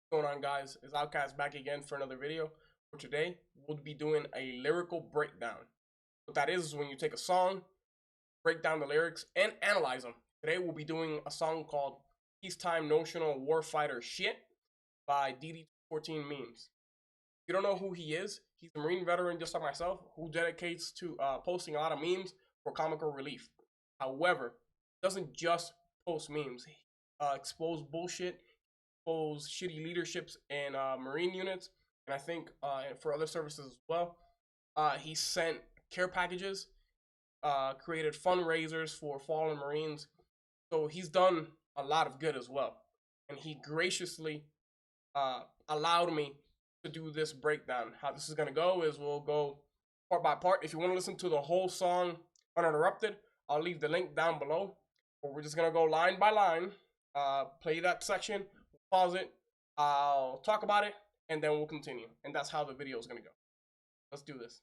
What's going on, guys? It's OutCast back again for another video. For today, we'll be doing a lyrical breakdown. What that is when you take a song, break down the lyrics, and analyze them. Today, we'll be doing a song called Peacetime Notional Warfighter Shit by DD214 Memes. If you don't know who he is, he's a Marine veteran just like myself who dedicates to posting a lot of memes for comical relief. However, he doesn't just post memes. He expose bullshit, expose shitty leaderships in Marine units, and I think for other services as well. He sent care packages, created fundraisers for fallen Marines. So he's done a lot of good as well. And he graciously allowed me to do this breakdown. How this is going to go is we'll go part by part. If you want to listen to the whole song uninterrupted, I'll leave the link down below. But we're just going to go line by line, play that section, pause it, I'll talk about it, and then we'll continue. And that's how the video is going to go. Let's do this.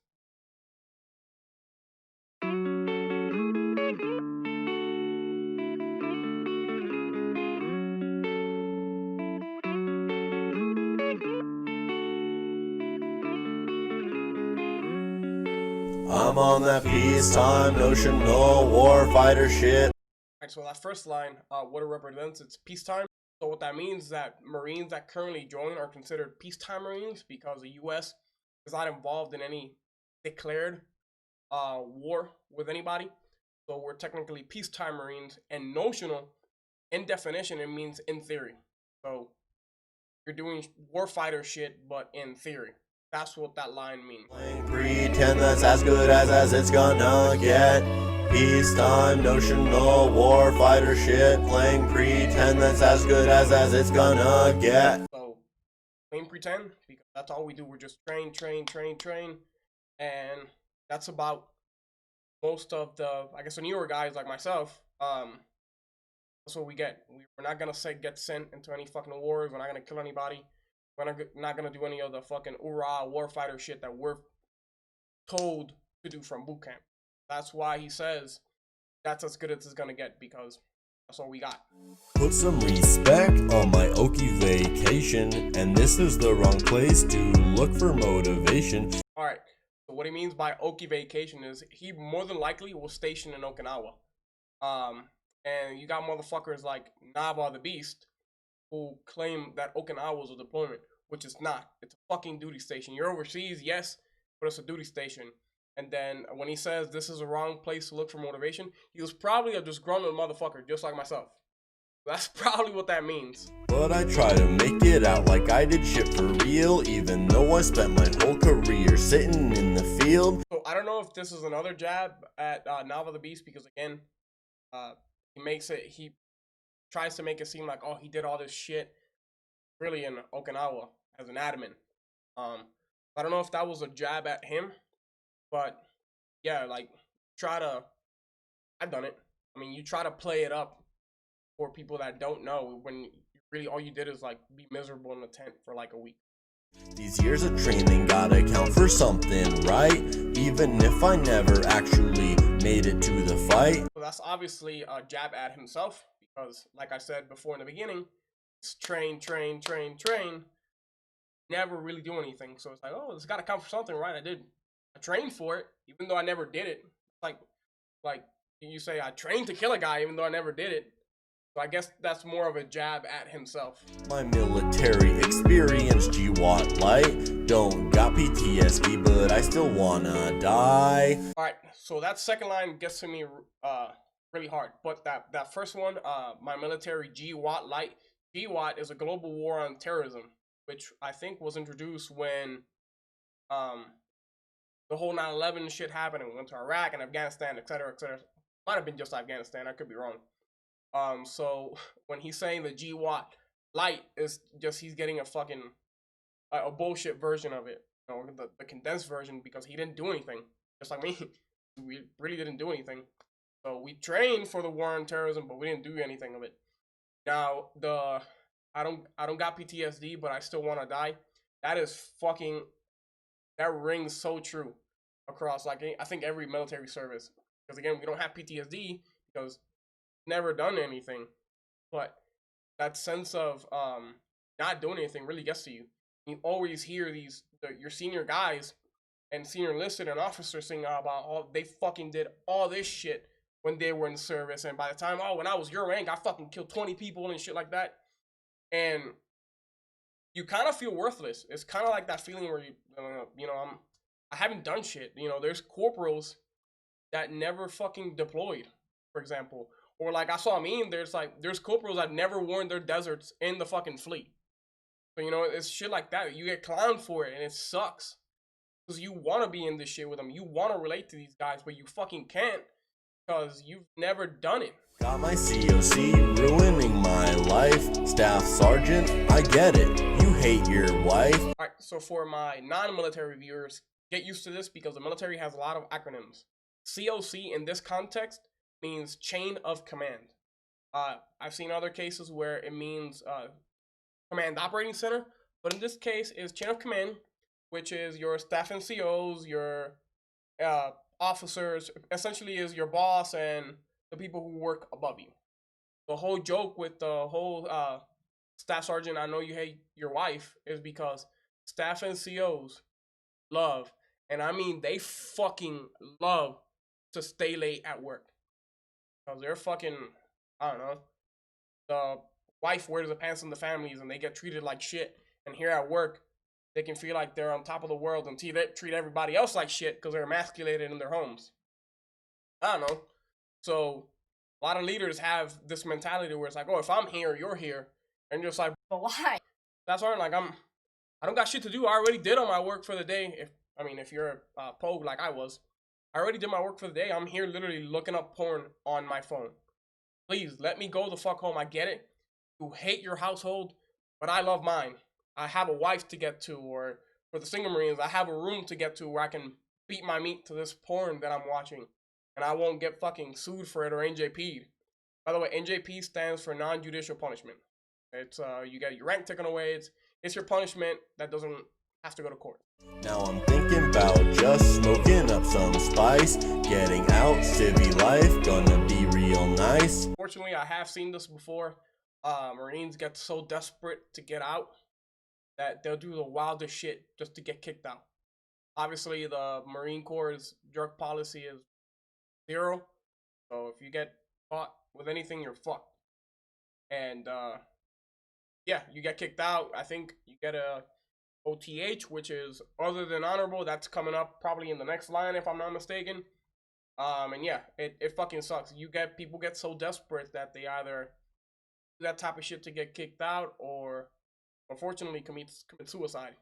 I'm on that peacetime notional warfighter shit. Alright, so that first line, what it represents, it's peacetime. So what that means is that Marines that currently join are considered peacetime Marines because the U.S. is not involved in any declared war with anybody. So we're technically peacetime Marines, and notional, in definition, it means in theory. So you're doing warfighter shit, but in theory. That's what that line means. Pretend that's as good as it's gonna get. Peacetime notional warfighter shit. Playing pretend that's as good as it's gonna get. So plain pretend, because that's all we do. We're just train, and that's about most of the, I guess, the newer guys like myself. That's what we get. We're not gonna get sent into any fucking wars. We're not gonna kill anybody. We're not gonna do any of the fucking hoorah warfighter shit that we're told to do from boot camp. That's why he says that's as good as it's gonna get, because that's all we got. Put some respect on my Oaky Vacation, and this is the wrong place to look for motivation. Alright, so what he means by Oaky Vacation is he more than likely was stationed in Okinawa. And you got motherfuckers like Nava the Beast who claim that Okinawa was a deployment, which is not. It's a fucking duty station. You're overseas, yes, but it's a duty station. And then when he says this is a wrong place to look for motivation, he was probably a disgruntled motherfucker, just like myself. That's probably what that means. But I try to make it out like I did shit for real, even though I spent my whole career sitting in the field. So I don't know if this is another jab at Nava the Beast, because again, he tries to make it seem like, oh, he did all this shit really in Okinawa as an admin. I don't know if that was a jab at him, but yeah, like, I've done it. I mean, you try to play it up for people that don't know when really all you did is like be miserable in the tent for like a week. These years of training gotta count for something, right? Even if I never actually made it to the fight. So that's obviously a jab at himself, because like I said before in the beginning, it's train, never really do anything. So it's like, oh, it's gotta count for something, right? I trained for it, even though I never did it. Like you say, I trained to kill a guy, even though I never did it. So I guess that's more of a jab at himself. My military experience, GWAT light. Don't got PTSD, but I still wanna die. Alright, so that second line gets to me really hard. But that first one, my military GWAT light. GWAT is a global war on terrorism, which I think was introduced when the whole 9/11 shit happened and we went to Iraq and Afghanistan, etc., etc. Might have been just Afghanistan, I could be wrong. So when he's saying the GWAT light, is just he's getting a fucking a bullshit version of it, you know, the condensed version, because he didn't do anything, just like me. We really didn't do anything. So we trained for the war on terrorism, but we didn't do anything of it. Now I don't got PTSD, but I still want to die. That is fucking, that rings so true across, like, I think every military service, because again, we don't have PTSD because never done anything, but that sense of not doing anything really gets to you. You always hear your senior guys and senior enlisted and officers sing about all they fucking did all this shit when they were in service, and by the time, oh, when I was your rank, I fucking killed 20 people and shit like that, and you kind of feel worthless. It's kind of like that feeling where I haven't done shit. There's corporals that never fucking deployed, for example, or like I saw a meme. There's corporals that never worn their deserts in the fucking fleet. So it's shit like that. You get clowned for it, and it sucks. Because you want to be in this shit with them. You want to relate to these guys, but you fucking can't. Because you've never done it. Got my COC ruining my life. Staff Sergeant, I get it. You hate your wife. Alright, so for my non-military viewers, get used to this because the military has a lot of acronyms. COC in this context means chain of command. I've seen other cases where it means command operating center, but in this case it's chain of command, which is your staff and COs, your officers, essentially is your boss and the people who work above you. The whole joke with the whole staff sergeant, I know you hate your wife, is because staff and COs love, and I mean they fucking love to stay late at work. Because they're fucking, I don't know, the wife wears the pants in the families and they get treated like shit, and here at work, they can feel like they're on top of the world and treat everybody else like shit because they're emasculated in their homes. I don't know. So, a lot of leaders have this mentality where it's like, oh, if I'm here, you're here. And you're just like, but why? That's right. Like, I don't got shit to do. I already did all my work for the day. If you're a pogue like I was, I already did my work for the day. I'm here literally looking up porn on my phone. Please, let me go the fuck home. I get it. You hate your household, but I love mine. I have a wife to get to, or for the single Marines, I have a room to get to where I can beat my meat to this porn that I'm watching, and I won't get fucking sued for it or NJP'd. By the way, NJP stands for non-judicial punishment. It's you get your rank taken away. It's your punishment that doesn't have to go to court. Now I'm thinking about just smoking up some spice, getting out, civvy life, gonna be real nice. Fortunately, I have seen this before. Marines get so desperate to get out that they'll do the wildest shit just to get kicked out. Obviously, the Marine Corps' drug policy is 0. So if you get caught with anything, you're fucked. And yeah, you get kicked out. I think you get a OTH, which is other than honorable. That's coming up probably in the next line, if I'm not mistaken. And yeah, it fucking sucks. People get so desperate that they either do that type of shit to get kicked out, or unfortunately commit suicide.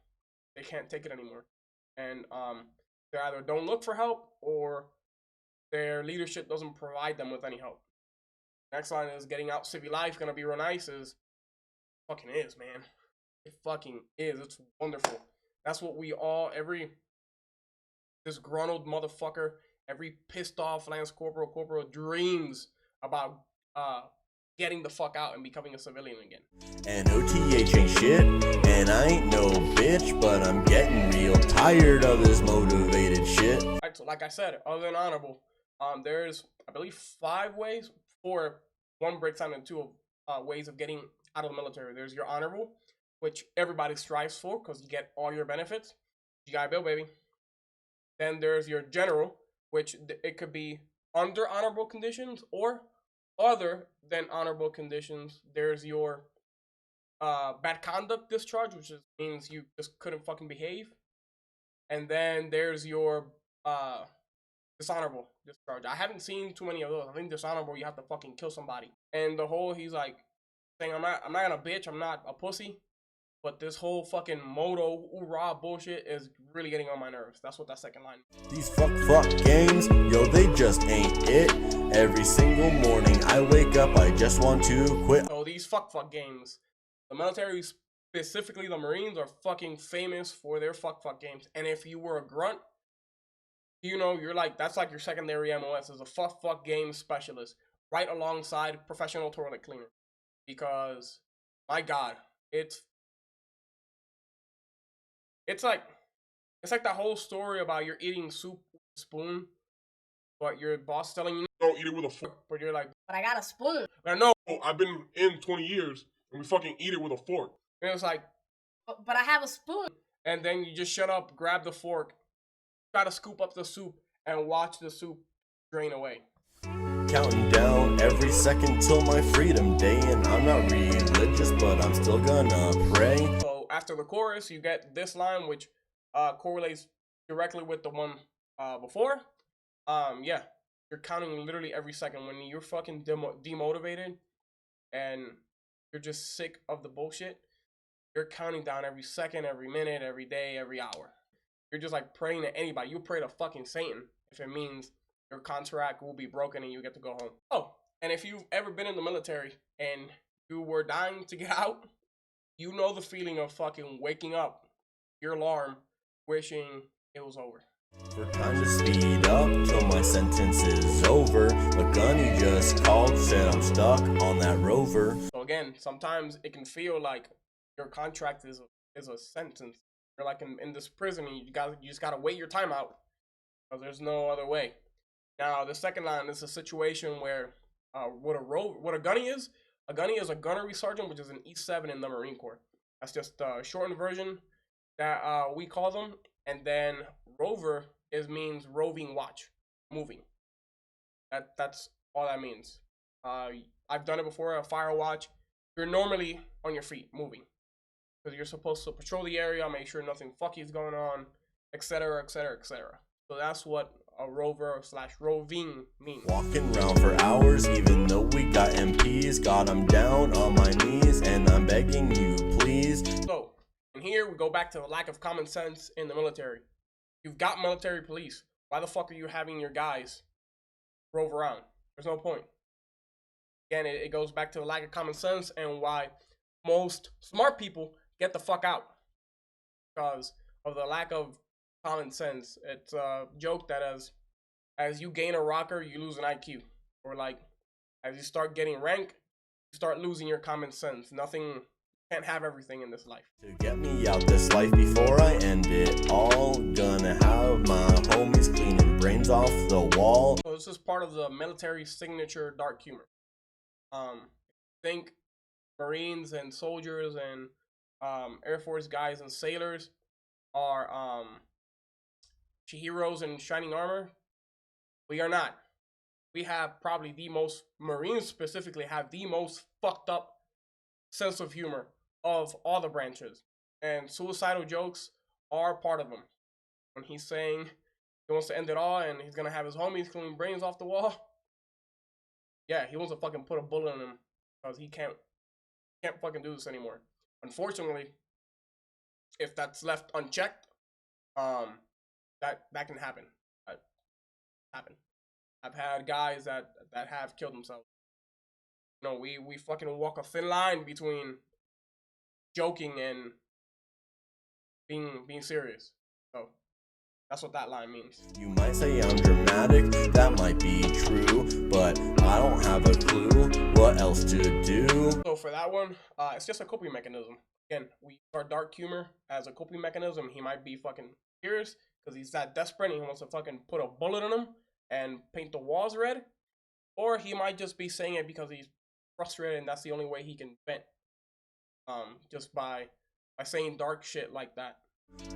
They can't take it anymore, and they either don't look for help or their leadership doesn't provide them with any help. Next line is getting out civvy life, gonna be real nice. Is fucking is, man. It fucking is. It's wonderful. That's what we all, every disgruntled motherfucker, every pissed off Lance Corporal dreams about getting the fuck out and becoming a civilian again. And OTH ain't shit, and I ain't no bitch, but I'm getting real tired of this motivated shit. Right, so like I said, other than honorable, there's, I believe, 5 ways, 4, 1 breaks down into 2 ways of getting out of the military. There's your honorable, which everybody strives for because you get all your benefits. You got a bill, baby. Then there's your general, which it could be under honorable conditions or other than honorable conditions. There's your bad conduct discharge, which means you just couldn't fucking behave. And then there's your dishonorable discharge. I haven't seen too many of those. I think dishonorable, you have to fucking kill somebody. And the whole, he's like saying, I'm not a bitch, I'm not a pussy. But this whole fucking moto hoorah bullshit is really getting on my nerves. That's what that second line is. These fuck games, yo, they just ain't it. Every single morning I wake up, I just want to quit. So these fuck games, the military, specifically the Marines, are fucking famous for their fuck games. And if you were a grunt, you're like, that's like your secondary MOS as a fuck game specialist, right alongside professional toilet cleaner. Because, my God, it's like that whole story about you're eating soup with a spoon, but your boss telling you, don't eat it with a fork. But you're like, but I got a spoon. I know, I've been in 20 years, and we fucking eat it with a fork. And it was like, but I have a spoon. And then you just shut up, grab the fork, try to scoop up the soup, and watch the soup drain away. Counting down every second till my freedom day, and I'm not religious, but I'm still gonna pray. So after the chorus, you get this line, which correlates directly with the one before. Yeah, you're counting literally every second. When you're fucking demotivated and you're just sick of the bullshit, you're counting down every second, every minute, every day, every hour. You're just like praying to anybody. You pray to fucking Satan if it means your contract will be broken and you get to go home. Oh, and if you've ever been in the military and you were dying to get out, you know the feeling of fucking waking up your alarm wishing it was over. For time to speed up till my sentence is over. A gunny just called, said I'm stuck on that Rover. So again, sometimes it can feel like your contract is a sentence. You're like in this prison and you just gotta wait your time out because there's no other way. Now the second line is a situation where what a gunny is a gunnery sergeant, which is an E7 in the Marine Corps. That's just a shortened version that we call them. And then Rover means roving watch, moving. That's all that means. I've done it before. A fire watch, you're normally on your feet, moving, because you're supposed to patrol the area, make sure nothing fucky is going on, etc., etc., etc. So that's what a rover / roving means. Walking around for hours, even though we got MPs. God, I'm down on my knees, and I'm begging you, please. So, and here we go back to the lack of common sense in the military. You've got military police. Why the fuck are you having your guys rove around? There's no point. Again, it goes back to the lack of common sense and why most smart people get the fuck out because of the lack of common sense. It's a joke that as you gain a rocker, you lose an IQ. Or like, as you start getting rank, you start losing your common sense. Nothing, can't have everything in this life. To get me out this life before I end it all, gonna have my homies cleaning brains off the wall. So this is part of the military signature dark humor. Think Marines and soldiers and Air Force guys and sailors are heroes in shining armor. We are not. We have probably the most, Marines specifically have the most fucked up sense of humor of all the branches. And suicidal jokes are part of them. When he's saying he wants to end it all and he's gonna have his homies clean brains off the wall. Yeah, he wants to fucking put a bullet in him because he can't fucking do this anymore. Unfortunately, if that's left unchecked, that can happen. I've had guys that have killed themselves. You know, we fucking walk a thin line between joking and being serious. So that's what that line means. You might say I'm dramatic, that might be true, but I don't have a clue what else to do. So for that one, it's just a coping mechanism. Again, we use our dark humor as a coping mechanism. He might be fucking serious because he's that desperate and he wants to fucking put a bullet in him and paint the walls red. Or he might just be saying it because he's frustrated and that's the only way he can vent. Just by saying dark shit like that.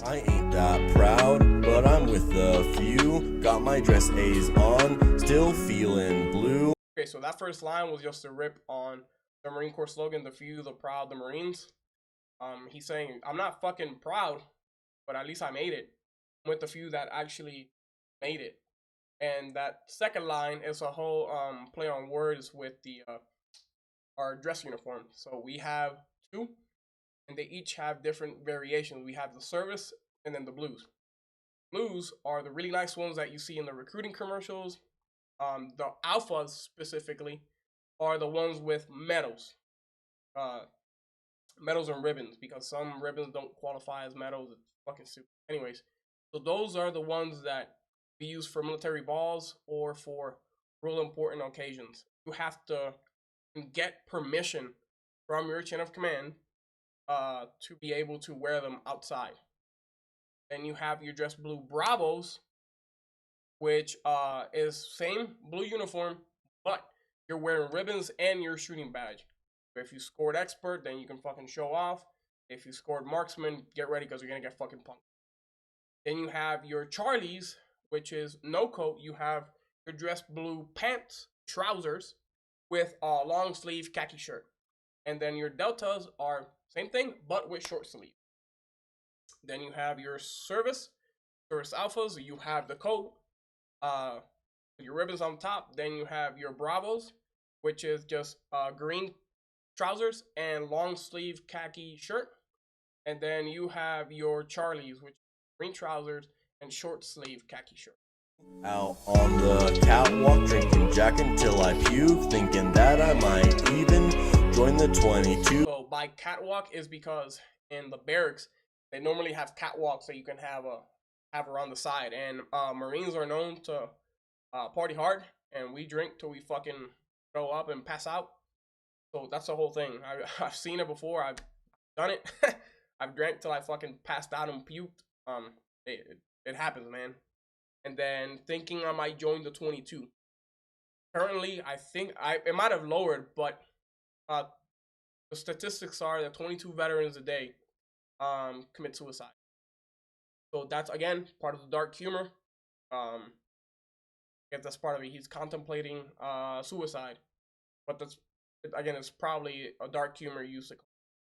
I ain't that proud, but I'm with the few. Got my dress A's on, still feeling blue. Okay, so that first line was just a rip on the Marine Corps slogan, the few, the proud, the Marines. He's saying, I'm not fucking proud, but at least I made it. I'm with the few that actually made it. And that second line is a whole play on words with the our dress uniform. So we have two, and they each have different variations. We have the service and then the blues. Blues are the really nice ones that you see in the recruiting commercials. The alphas specifically are the ones with medals. Medals and ribbons, because some ribbons don't qualify as medals. It's fucking stupid. Anyways, so those are the ones that we use for military balls or for real important occasions. You have to get permission from your chain of command to be able to wear them outside. Then you have your dress blue Bravos, which is same blue uniform, but you're wearing ribbons and your shooting badge. If you scored expert, then you can fucking show off. If you scored marksman, get ready because you're gonna get fucking punked. Then you have your Charlies, which is no coat. You have your dress blue pants, trousers, with a long sleeve khaki shirt. And then your Deltas are same thing, but with short sleeve. Then you have your service alphas. You have the coat, your ribbons on top. Then you have your Bravos, which is just green trousers and long sleeve khaki shirt. And then you have your Charlies, which is green trousers and short sleeve khaki shirt. Out on the catwalk, drinking Jack until I puke, thinking that I might even join the 22. So by catwalk is because in the barracks they normally have catwalks that you can have around the side, and Marines are known to party hard, and we drink till we fucking throw up and pass out. So that's the whole thing. I've seen it before. I've done it. I've drank till I fucking passed out and puked. It happens, man. And then thinking I might join the 22. Currently, I think it might have lowered, but the statistics are that 22 veterans a day commit suicide. So that's, again, part of the dark humor. I guess that's part of it. He's contemplating suicide. But that's, again, it's probably a dark humor use.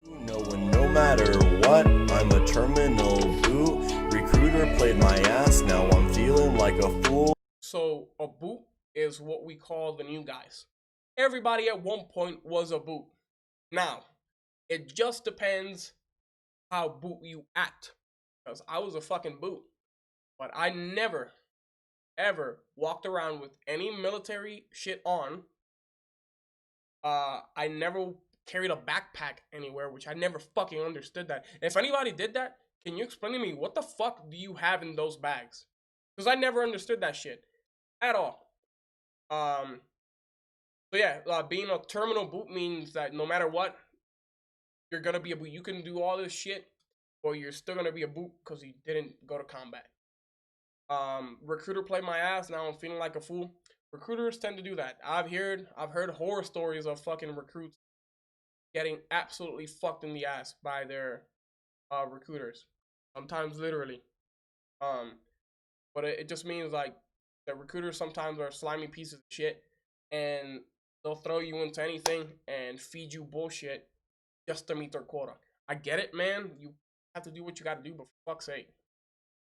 Knowing no matter what, I'm a terminal boot. Recruiter played my ass, now I'm feeling like a fool. So a boot is what we call the new guys. Everybody at one point was a boot. Now, it just depends how boot you act. Because I was a fucking boot. But I never, ever walked around with any military shit on. I never carried a backpack anywhere, which I never fucking understood that. If anybody did that, can you explain to me what the fuck do you have in those bags? Because I never understood that shit at all. So yeah, being a terminal boot means that no matter what, you're gonna be a boot. You can do all this shit, or you're still gonna be a boot because you didn't go to combat. Recruiter played my ass. Now I'm feeling like a fool. Recruiters tend to do that. I've heard horror stories of fucking recruits getting absolutely fucked in the ass by their recruiters. Sometimes literally. But it just means like the recruiters sometimes are slimy pieces of shit, and they'll throw you into anything and feed you bullshit just to meet their quota. I get it, man. You have to do what you got to do, but for fuck's sake,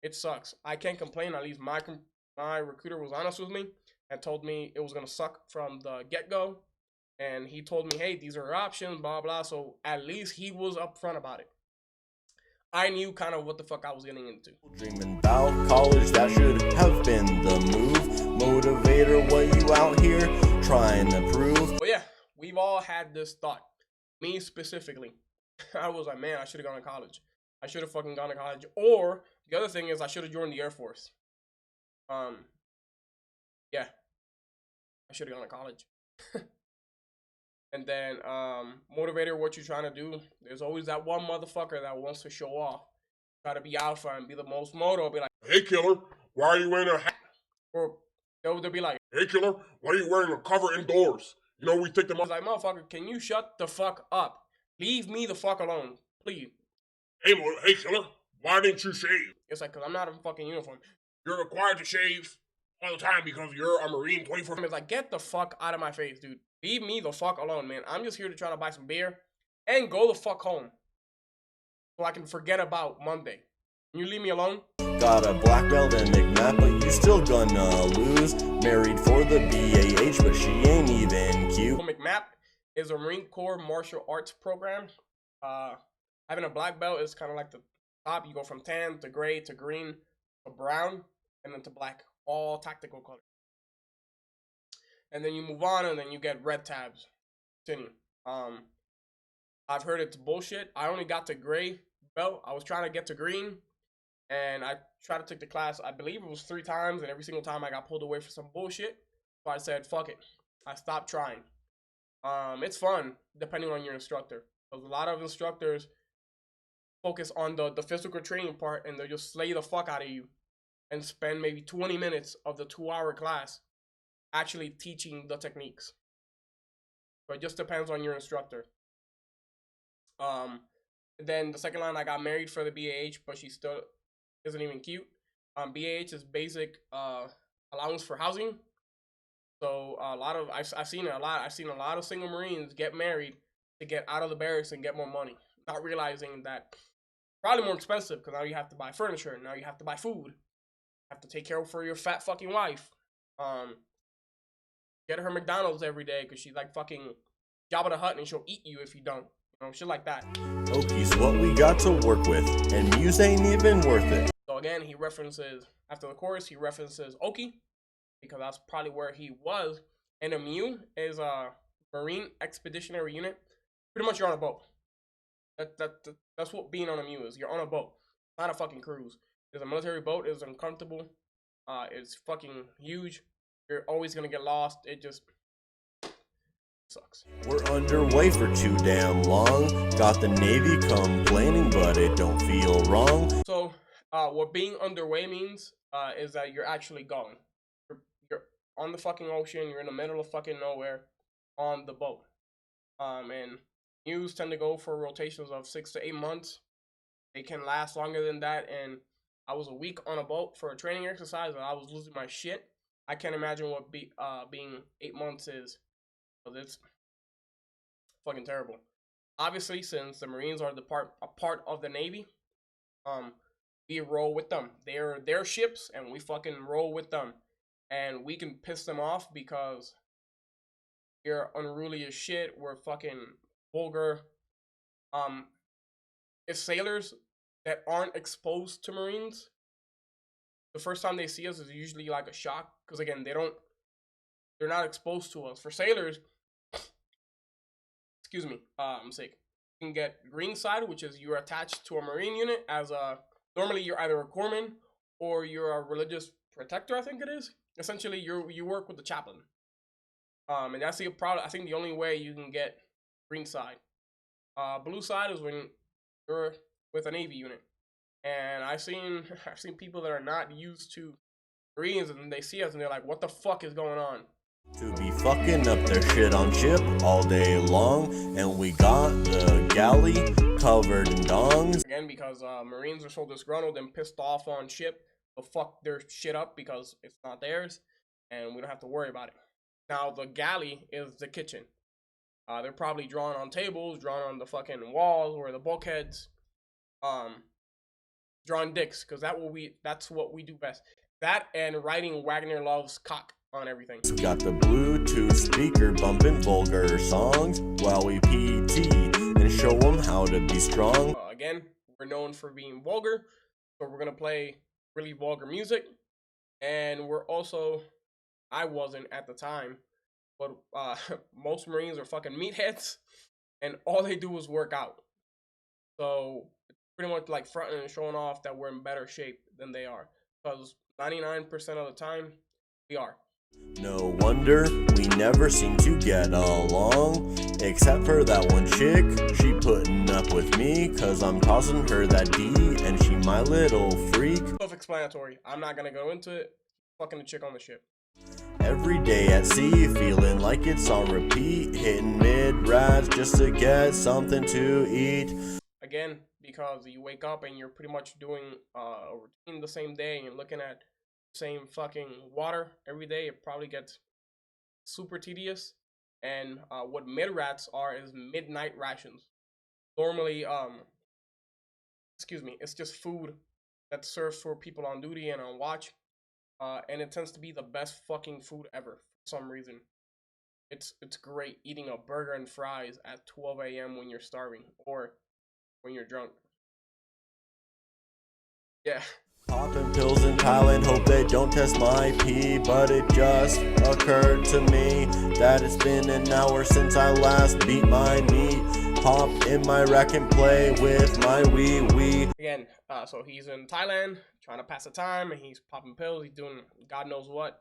it sucks. I can't complain. At least my recruiter was honest with me and told me it was gonna suck from the get-go. And he told me, hey, these are options, blah, blah. So at least he was upfront about it. I knew kind of what the fuck I was getting into. Dreaming about college, that should have been the move. Motivator, what you out here trying to prove? But yeah, we've all had this thought. Me specifically. I was like, man, I should have gone to college. I should have fucking gone to college. Or the other thing is I should have joined the Air Force. Yeah. I should have gone to college. And then, motivator, what you trying to do? There's always that one motherfucker that wants to show off. Try to be alpha and be the most moto. Be like, hey, killer, why are you wearing a hat? Or they'll be like, hey, killer, why are you wearing a cover indoors? You know, we take them I up. was like, motherfucker, can you shut the fuck up? Leave me the fuck alone, please. Hey, killer, why didn't you shave? It's like, because I'm not in fucking uniform. You're required to shave all the time because you're a Marine 24. It's like, get the fuck out of my face, dude. Leave me the fuck alone, man. I'm just here to try to buy some beer and go the fuck home so I can forget about Monday. Can you leave me alone? Got a black belt and McMap, but you still gonna lose. Married for the BAH, but she ain't even cute. So McMap is a Marine Corps martial arts program. Having a black belt is kind of like the top. You go from tan to gray to green to brown and then to black. All tactical colors. And then you move on, and then you get red tabs. Continue. I've heard it's bullshit. I only got to gray belt. I was trying to get to green, and I tried to take the class. I believe it was 3 times, and every single time I got pulled away for some bullshit. So I said, fuck it. I stopped trying. It's fun, depending on your instructor. Because a lot of instructors focus on the physical training part, and they'll just slay the fuck out of you and spend maybe 20 minutes of the 2-hour class actually teaching the techniques. But it just depends on your instructor. And then the second line, I got married for the BAH, but she still isn't even cute. BAH is basic allowance for housing. So a lot of I've seen it a lot. I've seen a lot of single Marines get married to get out of the barracks and get more money, not realizing that probably more expensive because now you have to buy furniture, now you have to buy food, you have to take care of for your fat fucking wife. Get her McDonald's every day because she's like fucking Jabba the Hutt and she'll eat you if you don't. You know, shit like that. Okie's what we got to work with, and Muse ain't even worth it. So again, he references, after the chorus, he references Okie, because that's probably where he was. And a MEU is a Marine Expeditionary Unit. Pretty much you're on a boat. That's what being on a MEU is. You're on a boat, not a fucking cruise. It's a military boat. It's uncomfortable. It's fucking huge. You're always gonna get lost. It just sucks. We're underway for too damn long. Got the Navy complaining, but it don't feel wrong. So, what being underway means is that you're actually going. You're on the fucking ocean. You're in the middle of fucking nowhere on the boat. And MEUs tend to go for rotations of 6 to 8 months. They can last longer than that. And I was a week on a boat for a training exercise, and I was losing my shit. I can't imagine what being 8 months is. It's fucking terrible. Obviously, since the Marines are a part of the Navy, we roll with them. They're their ships, and we fucking roll with them. And we can piss them off because we're unruly as shit. We're fucking vulgar. If sailors that aren't exposed to Marines, the first time they see us is usually like a shock, because again, they're not exposed to us. For sailors, excuse me, I'm sick. You can get green side, which is you're attached to a Marine unit as normally you're either a corpsman or you're a religious protector, I think it is. Essentially, you work with the chaplain. And that's I think the only way you can get green side. Blue side is when you're with a Navy unit. And I've seen people that are not used to Marines, and they see us and they're like, what the fuck is going on? To be fucking up their shit on ship all day long, and we got the galley covered in dongs. Again, because Marines are so disgruntled and pissed off on ship, they'll fuck their shit up because it's not theirs, and we don't have to worry about it. Now, the galley is the kitchen. They're probably drawn on tables, drawn on the fucking walls or the bulkheads. Drawing dicks, because that's what we do best. That and writing Wagoneer loves cock on everything. Got the Bluetooth speaker bumping vulgar songs while we PT and show them how to be strong. Again, we're known for being vulgar, so we're gonna play really vulgar music. And we're also, I wasn't at the time, but most Marines are fucking meatheads, and all they do is work out. So pretty much like fronting and showing off that we're in better shape than they are, because 99% of the time we are. No wonder we never seem to get along, except for that one chick. She putting up with me cause I'm tossing her that D and she my little freak. Self-explanatory. I'm not gonna go into it. Fucking the chick on the ship. Every day at sea, feeling like it's on repeat, hitting mid-rads just to get something to eat. Again, because you wake up and you're pretty much doing a routine the same day and you're looking at the same fucking water every day, it probably gets super tedious. And what mid-rats are is midnight rations. Normally, it's just food that's served for people on duty and on watch. And it tends to be the best fucking food ever for some reason. It's great eating a burger and fries at 12 a.m. when you're starving or when you're drunk. Yeah. Popping pills in Thailand, hope they don't test my pee, but it just occurred to me that it's been an hour since I last beat my meat. Hop in my rack and play with my wee. Again, so he's in Thailand trying to pass the time, and he's popping pills. He's doing God knows what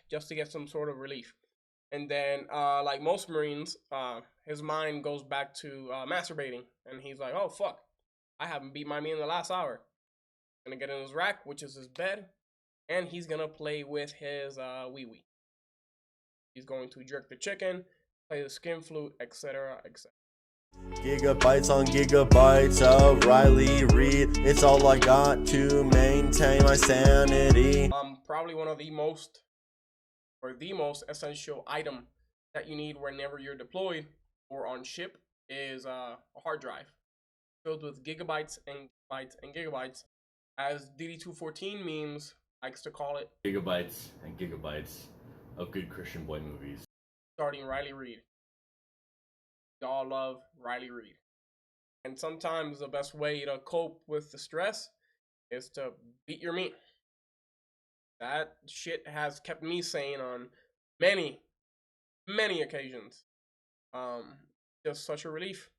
just to get some sort of relief. And then, like most Marines, his mind goes back to masturbating, and he's like, "Oh fuck, I haven't beat my meat in the last hour." Gonna get in his rack, which is his bed, and he's gonna play with his wee. He's going to jerk the chicken, play the skin flute, etc., etc. Gigabytes on gigabytes of Riley Reid. It's all I got to maintain my sanity. Probably one of the most essential item that you need whenever you're deployed or on ship is a hard drive filled with gigabytes and bytes and gigabytes, as DD214 Memes likes to call it. Gigabytes and gigabytes of good Christian boy movies. Starting Riley Reid. We all love Riley Reid. And sometimes the best way to cope with the stress is to beat your meat. That shit has kept me sane on many occasions. Just such a relief.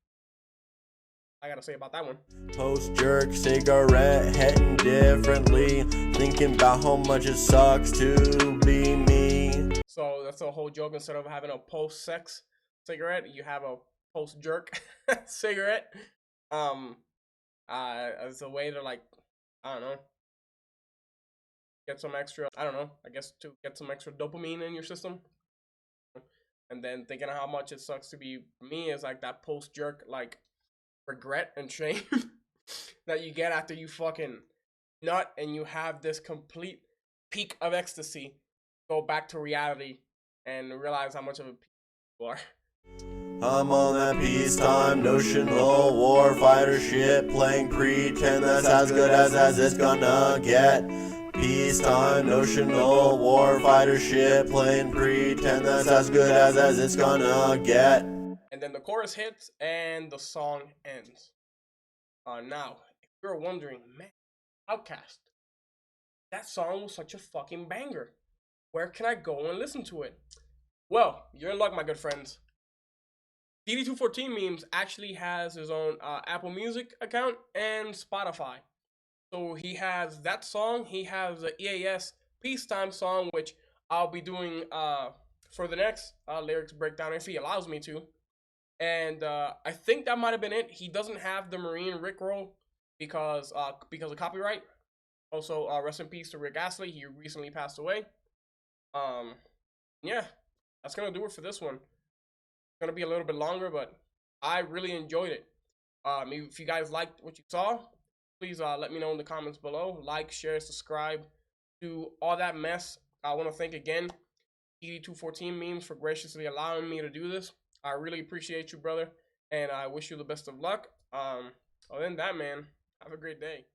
I gotta say about that one. Postjerk Cigarette, heading differently, thinking about how much it sucks to be me. So that's a whole joke. Instead of having a post-sex cigarette, you have a post-jerk cigarette. As a way to, like, I don't know, get some extra, I guess to get some extra dopamine in your system. And then thinking of how much it sucks to be me is like that post-jerk, like, regret and shame that you get after you fucking nut and you have this complete peak of ecstasy, go back to reality and realize how much of a you are. I'm on that peacetime notional warfighter shit, playing pretend that's as good as it's gonna get. Peacetime notional warfighter shit, playing pretend that's as good as it's gonna get. And then the chorus hits and the song ends. Now, if you're wondering, man, OutCast, that song was such a fucking banger. Where can I go and listen to it? Well, you're in luck, my good friends. DD214 Memes actually has his own Apple Music account and Spotify. So he has that song. He has the EAS Peacetime song, which I'll be doing for the next lyrics breakdown if he allows me to. And I think that might have been it. He doesn't have the Marine Rickroll because of copyright. Also, rest in peace to Rick Astley. He recently passed away. Yeah, that's gonna do it for this one. It's gonna be a little bit longer, but I really enjoyed it. If you guys liked what you saw, please let me know in the comments below. Like, share, subscribe, do all that mess. I want to thank again DD214 Memes for graciously allowing me to do this. I really appreciate you, brother, and I wish you the best of luck. Other than that, man, have a great day.